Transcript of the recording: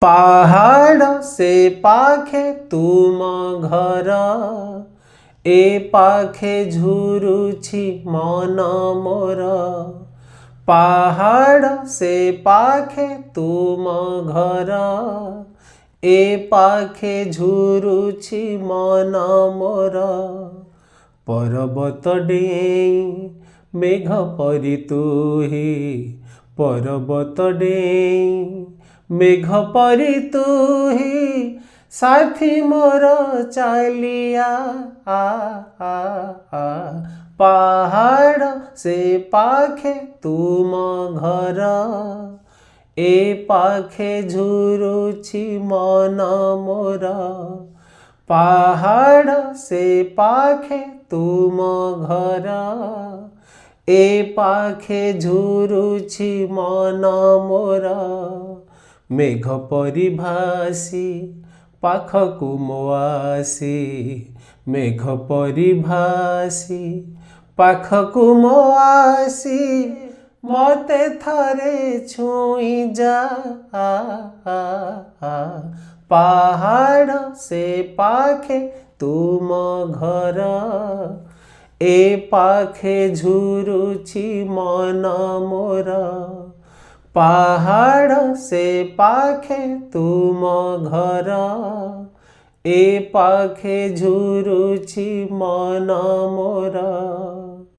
पाहाड़ से पाखे तुम घर ए पाखे झुरुछि मन मोर। पाहाड़ से पाखे तुम घर ए पाखे झुरुछि मन मोर। पर्वत डेई मेघ परी तुही पर्वत डेई मेघ परी तुही साथी मोर चालिया आ आ आ। पहाड़ से पाखे तुम घर ए पाखे झुरुछि मन मोर। पहाड़ से पाखे तुम घर ए पाखे झुरुछि मन मोर। मेघ परी भासी पाखकु मो आसी मेघ परी भासी पाखकु मो आसी मते थरे छुई जा आ आ आ। पहाड़ से पाखे तुम घर ए पाखे झुरुछि मन मोर। पहाड़ से पाखे तुम घर ए पाखे झुरुछि मन मोर।